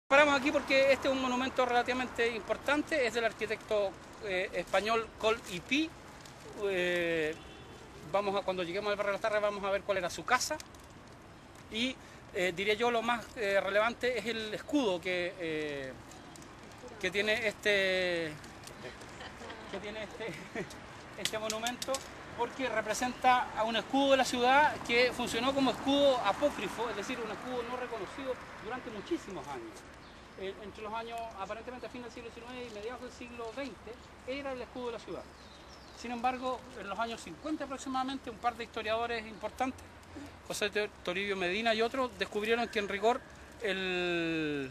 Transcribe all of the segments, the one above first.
Paramos aquí porque este es un monumento relativamente importante, es del arquitecto español Coll y Pi. Cuando lleguemos al barrio de Las Tarras vamos a ver cuál era su casa y diría yo lo más relevante es el escudo que tiene este monumento, porque representa a un escudo de la ciudad que funcionó como escudo apócrifo, es decir, un escudo no reconocido durante muchísimos años. Entre los años, aparentemente a fin del siglo XIX y mediados del siglo XX, era el escudo de la ciudad. Sin embargo, en los años 50 aproximadamente, un par de historiadores importantes, José Toribio Medina y otros, descubrieron que en rigor el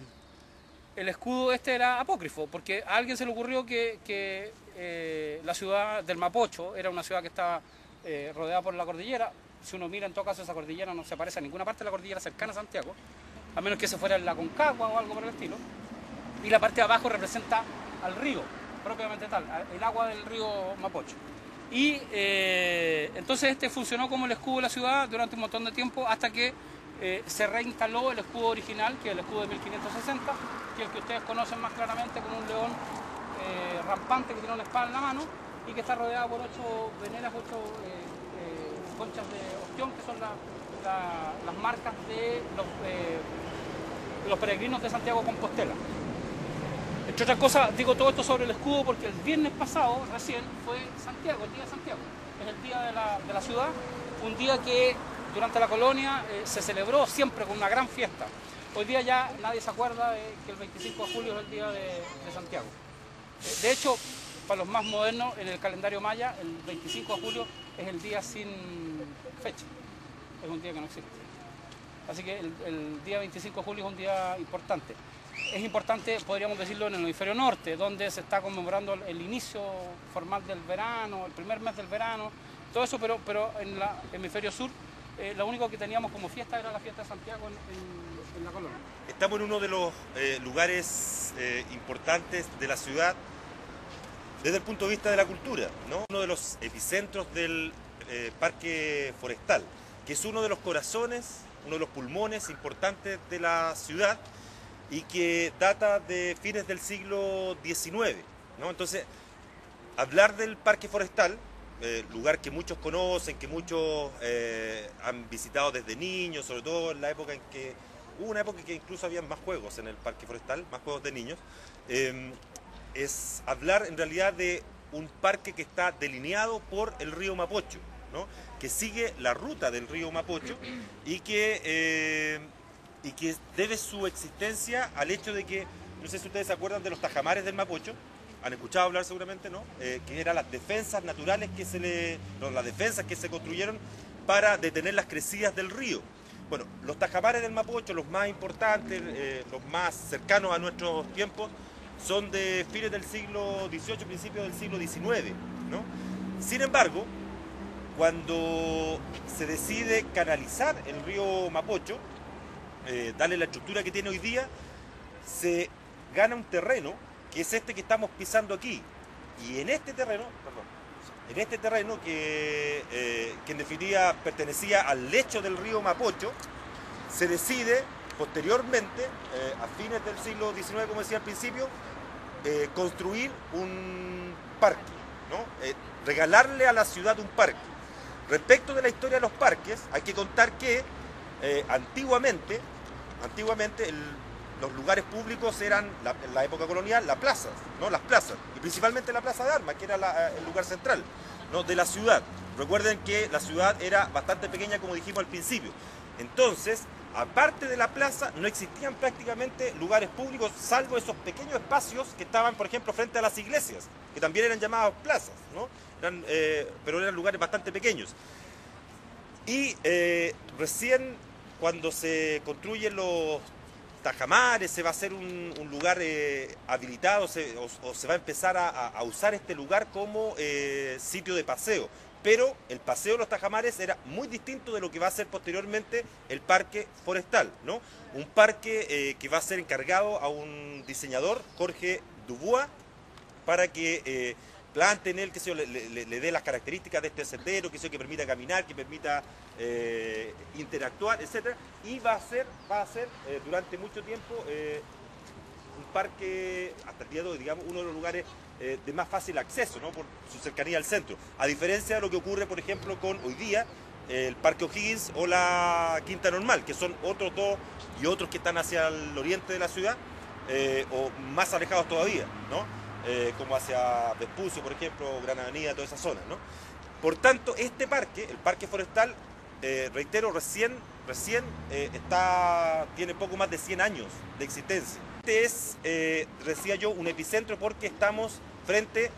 escudo este era apócrifo, porque a alguien se le ocurrió que la ciudad del Mapocho era una ciudad que estaba rodeada por la cordillera. Si uno mira en todo caso esa cordillera no se parece a ninguna parte de la cordillera cercana a Santiago, a menos que se fuera en la Concagua o algo por el estilo, y la parte de abajo representa al río, propiamente tal, el agua del río Mapocho. Y entonces este funcionó como el escudo de la ciudad durante un montón de tiempo hasta que se reinstaló el escudo original, que es el escudo de 1560, que es el que ustedes conocen más claramente como un león rampante que tiene una espada en la mano y que está rodeado por 8 veneras, 8 conchas de ostión, que son las marcas de los peregrinos de Santiago de Compostela. Entre otras cosas, digo todo esto sobre el escudo porque el viernes pasado, recién, fue Santiago, el día de Santiago. Es el día de la ciudad, un día que durante la colonia se celebró siempre con una gran fiesta. Hoy día ya nadie se acuerda de que el 25 de julio es el día de Santiago. De hecho, para los más modernos, en el calendario maya, el 25 de julio es el día sin fecha. Es un día que no existe. Así que el día 25 de julio es un día importante. Es importante, podríamos decirlo, en el hemisferio norte, donde se está conmemorando el inicio formal del verano, el primer mes del verano, todo eso, pero en el hemisferio sur, lo único que teníamos como fiesta era la fiesta de Santiago en la colonia. Estamos en uno de los lugares importantes de la ciudad desde el punto de vista de la cultura, ¿no? Uno de los epicentros del parque forestal, que es uno de los corazones, uno de los pulmones importantes de la ciudad y que data de fines del siglo XIX, ¿no? Entonces, hablar del parque forestal, lugar que muchos conocen, que muchos han visitado desde niños, sobre todo en la época en que hubo una época en que incluso había más juegos en el parque forestal, más juegos de niños, es hablar en realidad de un parque que está delineado por el río Mapocho, ¿no? Que sigue la ruta del río Mapocho y que debe su existencia al hecho de que, no sé si ustedes se acuerdan de los tajamares del Mapocho, han escuchado hablar seguramente, ¿no? Que eran las defensas naturales las defensas que se construyeron para detener las crecidas del río. Bueno, los tajamares del Mapocho, los más importantes, los más cercanos a nuestros tiempos, son de fines del siglo XVIII, principios del siglo XIX, ¿no? Sin embargo, cuando se decide canalizar el río Mapocho, darle la estructura que tiene hoy día, se gana un terreno, que es este que estamos pisando aquí. Y en este terreno, que en definitiva pertenecía al lecho del río Mapocho, se decide posteriormente, a fines del siglo XIX, como decía al principio, construir un parque, ¿no? Regalarle a la ciudad un parque. Respecto de la historia de los parques, hay que contar que antiguamente los lugares públicos eran, en la época colonial, las plazas, ¿no? Las plazas, y principalmente la Plaza de Armas, que era el lugar central, ¿no? De la ciudad. Recuerden que la ciudad era bastante pequeña, como dijimos al principio. Entonces, aparte de la plaza, no existían prácticamente lugares públicos, salvo esos pequeños espacios que estaban, por ejemplo, frente a las iglesias, que también eran llamadas plazas, ¿no? Pero eran lugares bastante pequeños. Y recién cuando se construyen los tajamares, se va a hacer un lugar habilitado, o se va a empezar a usar este lugar como sitio de paseo. Pero el paseo de los tajamares era muy distinto de lo que va a ser posteriormente el parque forestal, ¿no? Un parque que va a ser encargado a un diseñador, Jorge Dubois, para que plante en él, que le dé las características de este sendero, que permita caminar, que permita interactuar, etc. Y va a ser durante mucho tiempo parque, hasta el día de hoy, digamos, uno de los lugares de más fácil acceso, ¿no? Por su cercanía al centro. A diferencia de lo que ocurre, por ejemplo, con hoy día el Parque O'Higgins o la Quinta Normal, que son otros dos y otros que están hacia el oriente de la ciudad, o más alejados todavía, ¿no? Como hacia Vespucio, por ejemplo, Gran Avenida, toda esa zona, ¿no? Por tanto, este parque, el Parque Forestal, reitero, recién tiene poco más de 100 años de existencia. Este es, decía yo, un epicentro porque estamos frente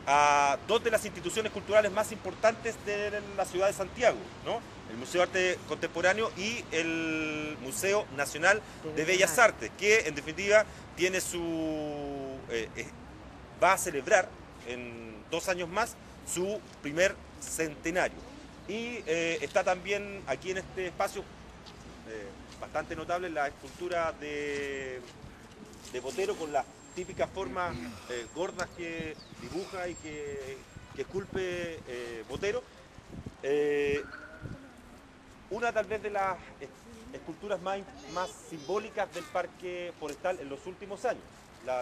a dos de las instituciones culturales más importantes de la ciudad de Santiago, ¿no? El Museo de Arte Contemporáneo y el Museo Nacional de Bellas Artes, que en definitiva tiene va a celebrar en 2 años más su primer centenario. Y está también aquí en este espacio bastante notable la escultura de Botero con las típicas formas gordas que dibuja y que esculpe Botero. Una tal vez de las esculturas más simbólicas del Parque Forestal en los últimos años.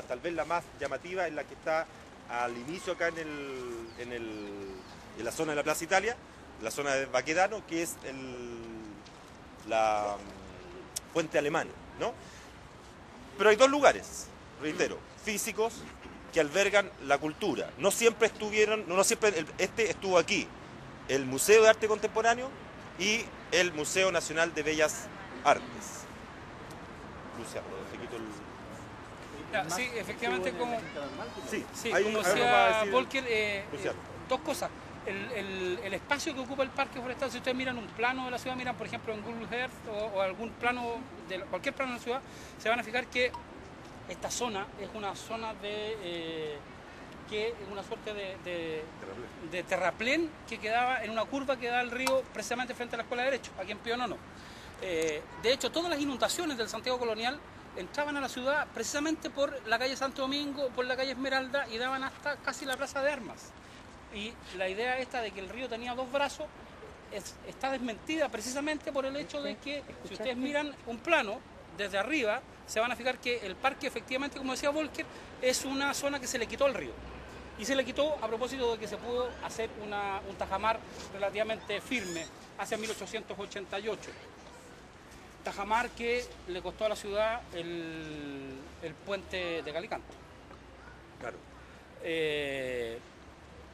Tal vez la más llamativa es la que está al inicio acá en la zona de la Plaza Italia, la zona de Baquedano, que es la Puente Alemán, ¿no? Pero hay dos lugares, reitero, físicos que albergan la cultura. No siempre este estuvo aquí, el Museo de Arte Contemporáneo y el Museo Nacional de Bellas Artes. Luciano, te quito el... Sí, efectivamente, como, como algo decía Volker, Luciano. dos cosas. El espacio que ocupa el Parque Forestal, si ustedes miran un plano de la ciudad, miran por ejemplo en Google Earth o algún plano, cualquier plano de la ciudad, se van a fijar que esta zona es una zona que es una suerte de terraplén que quedaba en una curva que da al río precisamente frente a la Escuela de Derecho, aquí en Pío Nono. De hecho, todas las inundaciones del Santiago colonial entraban a la ciudad precisamente por la calle Santo Domingo, por la calle Esmeralda y daban hasta casi la Plaza de Armas. Y la idea esta de que el río tenía dos brazos está desmentida precisamente por el hecho de que si ustedes miran un plano desde arriba, se van a fijar que el parque efectivamente, como decía Volker, es una zona que se le quitó al río. Y se le quitó a propósito de que se pudo hacer un tajamar relativamente firme hacia 1888. Tajamar que le costó a la ciudad el puente de Calicanto. Claro.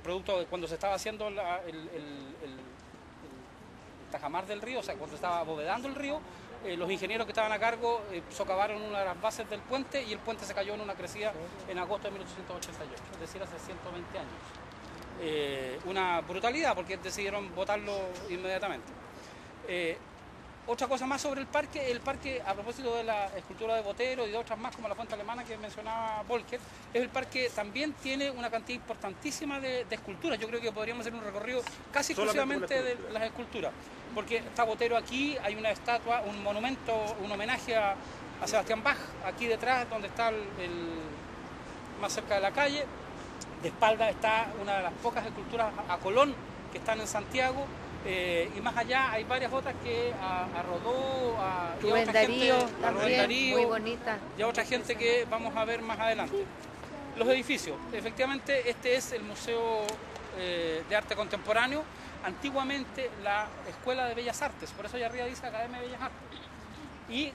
Producto de cuando se estaba haciendo el tajamar del río, o sea, cuando estaba abovedando el río, los ingenieros que estaban a cargo socavaron una de las bases del puente y el puente se cayó en una crecida en agosto de 1888, es decir, hace 120 años. Una brutalidad porque decidieron botarlo inmediatamente. Otra cosa más sobre el parque a propósito de la escultura de Botero y de otras más como la Fuente Alemana que mencionaba Volker, el parque también tiene una cantidad importantísima de esculturas. Yo creo que podríamos hacer un recorrido casi exclusivamente de las esculturas, porque está Botero aquí, hay una estatua, un monumento, un homenaje a Sebastián Bach, aquí detrás donde está más cerca de la calle. De espalda está una de las pocas esculturas a Colón que están en Santiago. Y más allá hay varias otras que a Rodó, a Rubén Darío, también, muy bonita. Y a otra gente que vamos a ver más adelante. Los edificios, efectivamente este es el Museo de Arte Contemporáneo, antiguamente la Escuela de Bellas Artes, por eso allá arriba dice Academia de Bellas Artes. Y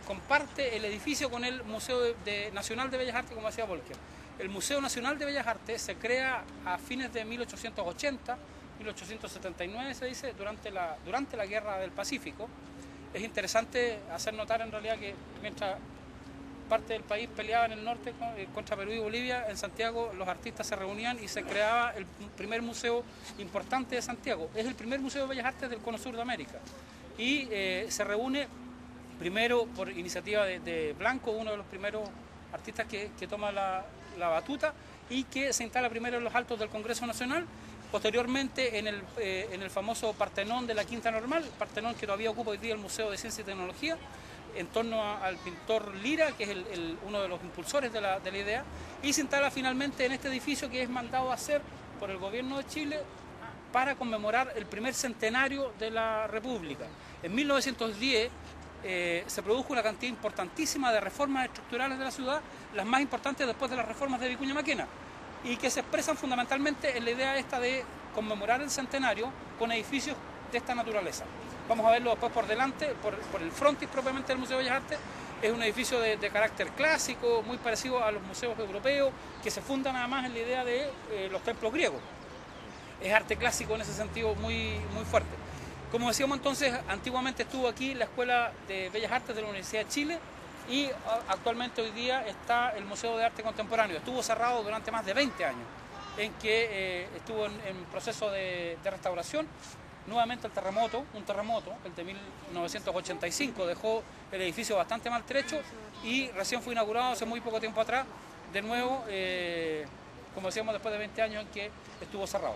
comparte el edificio con el Museo Nacional de Bellas Artes, como decía Volker. El Museo Nacional de Bellas Artes se crea a fines de 1880, 1879 se dice, durante la Guerra del Pacífico. Es interesante hacer notar en realidad que mientras parte del país peleaba en el norte contra Perú y Bolivia, en Santiago los artistas se reunían y se creaba el primer museo importante de Santiago. Es el primer museo de Bellas Artes del Cono Sur de América. Y se reúne primero por iniciativa de Blanco, uno de los primeros artistas que toma la batuta y que se instala primero en los altos del Congreso Nacional. Posteriormente en el famoso Partenón de la Quinta Normal, Partenón que todavía ocupa hoy día el Museo de Ciencia y Tecnología, en torno al pintor Lira, que es uno de los impulsores de la idea, y se instala finalmente en este edificio que es mandado a hacer por el gobierno de Chile para conmemorar el primer centenario de la República. En 1910 se produjo una cantidad importantísima de reformas estructurales de la ciudad, las más importantes después de las reformas de Vicuña Maquena, y que se expresan fundamentalmente en la idea esta de conmemorar el centenario con edificios de esta naturaleza. Vamos a verlo después por delante, por el frontis propiamente del Museo de Bellas Artes. Es un edificio de carácter clásico, muy parecido a los museos europeos, que se fundan además en la idea de los templos griegos. Es arte clásico en ese sentido muy fuerte. Como decíamos entonces, antiguamente estuvo aquí la Escuela de Bellas Artes de la Universidad de Chile y actualmente hoy día está el Museo de Arte Contemporáneo. Estuvo cerrado durante más de 20 años, en que estuvo en proceso de restauración. Nuevamente un terremoto, el de 1985, dejó el edificio bastante maltrecho y recién fue inaugurado hace muy poco tiempo atrás, de nuevo, como decíamos, después de 20 años en que estuvo cerrado.